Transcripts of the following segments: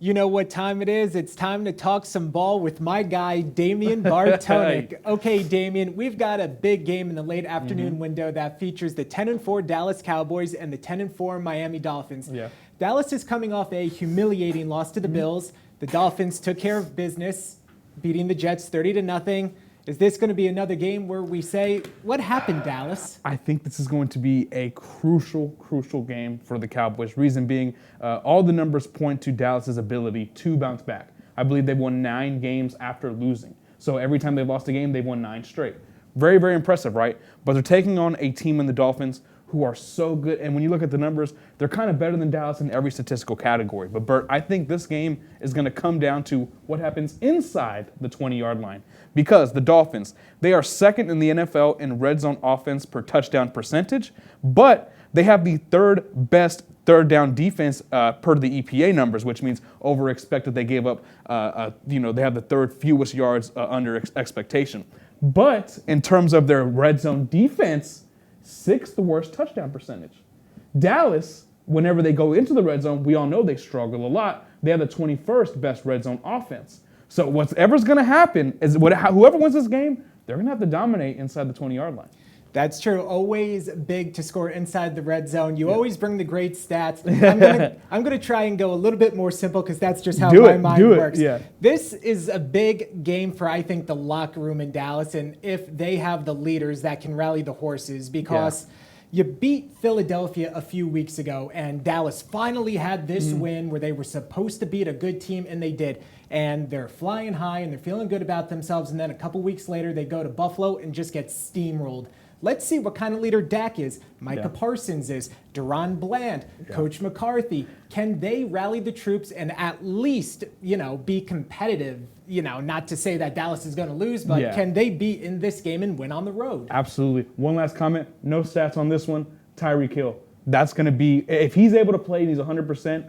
You know what time it is? It's time to talk some ball with my guy, Damien Bartonek. Okay, Damien, we've got a big game in the late afternoon window that features the 10-4 Dallas Cowboys and the 10-4 Miami Dolphins. Yeah. Dallas is coming off a humiliating loss to the Bills. The Dolphins took care of business, beating the Jets 30-0. Is this going to be another game where we say, what happened, Dallas? I think this is going to be a crucial game for the Cowboys. Reason being, all the numbers point to Dallas's ability to bounce back. I believe they've won 9 games after losing. So every time they've lost a game, they've won 9 straight. Very, very impressive, right? But they're taking on a team in the Dolphins who are so good. And when you look at the numbers, they're kind of better than Dallas in every statistical category. But Burt, I think this game is going to come down to what happens inside the 20-yard line. Because the Dolphins, they are second in the NFL in red zone offense per touchdown percentage, but they have the third best third down defense per the EPA numbers, which means over expected. They gave up, they have the third fewest yards under expectation. But in terms of their red zone defense, 6th worst touchdown percentage. Dallas, whenever they go into the red zone, we all know they struggle a lot. They have the 21st best red zone offense. So whatever's going to happen is whoever wins this game, they're going to have to dominate inside the 20-yard line. That's true. Always big to score inside the red zone. You always bring the great stats. I'm gonna try and go a little bit more simple because that's just how my mind works. Yeah. This is a big game for, I think, the locker room in Dallas, and if they have the leaders that can rally the horses, because you beat Philadelphia a few weeks ago, and Dallas finally had this win where they were supposed to beat a good team, and they did. And they're flying high, and they're feeling good about themselves, and then a couple weeks later, they go to Buffalo and just get steamrolled. Let's see what kind of leader Dak is, Micah Parsons is, Duron Bland, Coach McCarthy. Can they rally the troops and at least, be competitive? Not to say that Dallas is going to lose, but can they be in this game and win on the road? Absolutely. One last comment. No stats on this one. Tyreek Hill. That's going to be, if he's able to play and he's 100%,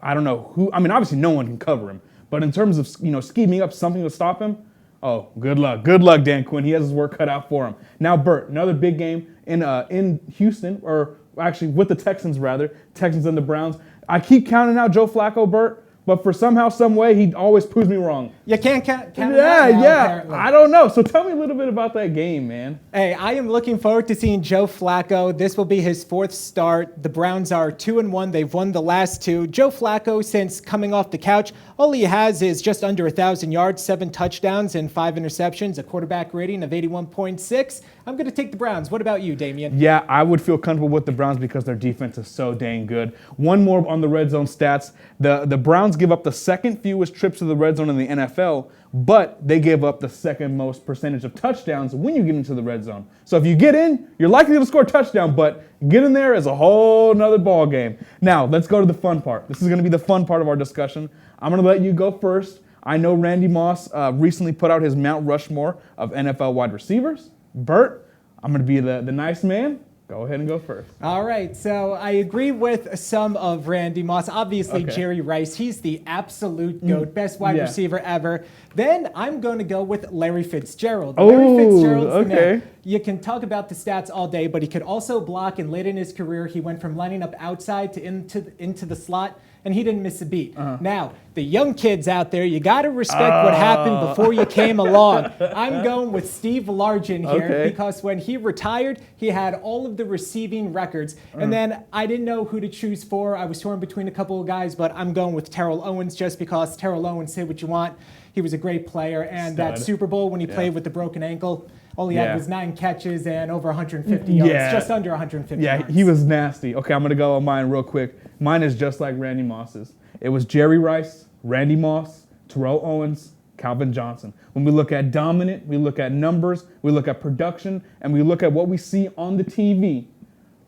I don't know who. I mean, obviously no one can cover him. But in terms of, scheming up something to stop him, oh, good luck. Good luck, Dan Quinn. He has his work cut out for him. Now, Burt, another big game in Houston, or actually with the Texans, rather. Texans and the Browns. I keep counting out Joe Flacco, Burt, but for somehow, some way, he always proves me wrong. You can't count him out now, apparently. I don't know. So tell me a little bit about that game, man. Hey, I am looking forward to seeing Joe Flacco. This will be his 4th start. The Browns are 2-1. They've won the last 2. Joe Flacco, since coming off the couch, all he has is just under 1,000 yards, 7 touchdowns, and 5 interceptions, a quarterback rating of 81.6. I'm going to take the Browns. What about you, Damien? Yeah, I would feel comfortable with the Browns because their defense is so dang good. One more on the red zone stats. The Browns give up the 2nd fewest trips to the red zone in the NFL, but they give up the 2nd most percentage of touchdowns when you get into the red zone. So if you get in, you're likely to score a touchdown, but get in there is a whole nother ball game. Now, let's go to the fun part. This is going to be the fun part of our discussion. I'm going to let you go first. I know Randy Moss recently put out his Mount Rushmore of NFL wide receivers. Burt, I'm going to be the nice man. Go ahead and go first. All right, so I agree with some of Randy Moss. Obviously, Jerry Rice, he's the absolute GOAT, best wide receiver ever. Then I'm going to go with Larry Fitzgerald. Larry Fitzgerald's the man. You can talk about the stats all day, but he could also block, and late in his career, he went from lining up outside to into the slot, and he didn't miss a beat. Now, the young kids out there, you got to respect what happened before you came along. I'm going with Steve Largent here because when he retired, he had all of the receiving records. And then I didn't know who to choose for. I was torn between a couple of guys, but I'm going with Terrell Owens just because Terrell Owens, say what you want. He was a great player. And that Super Bowl when he played with the broken ankle, all he had was 9 catches and over 150 yards, just under 150 yards. Yeah, he was nasty. Okay, I'm going to go on mine real quick. Mine is just like Randy Moss's. It was Jerry Rice, Randy Moss, Terrell Owens, Calvin Johnson. When we look at dominant, we look at numbers, we look at production, and we look at what we see on the TV,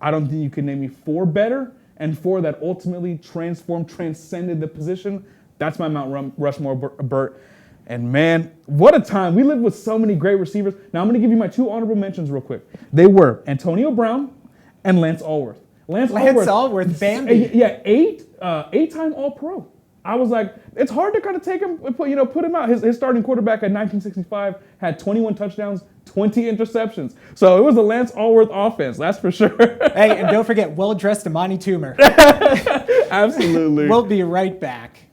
I don't think you can name me 4 better and 4 that ultimately transcended the position. That's my Mount Rushmore, Burt. And man, what a time. We lived with so many great receivers. Now I'm going to give you my 2 honorable mentions real quick. They were Antonio Brown and Lance Allworth. Lance Allworth, Bambi. Yeah, 8-time All-Pro. I was like, it's hard to kind of take him, put him out. His starting quarterback at 1965 had 21 touchdowns, 20 interceptions. So it was a Lance Allworth offense, that's for sure. Hey, and don't forget, well-dressed Amani Toomer. Absolutely. We'll be right back.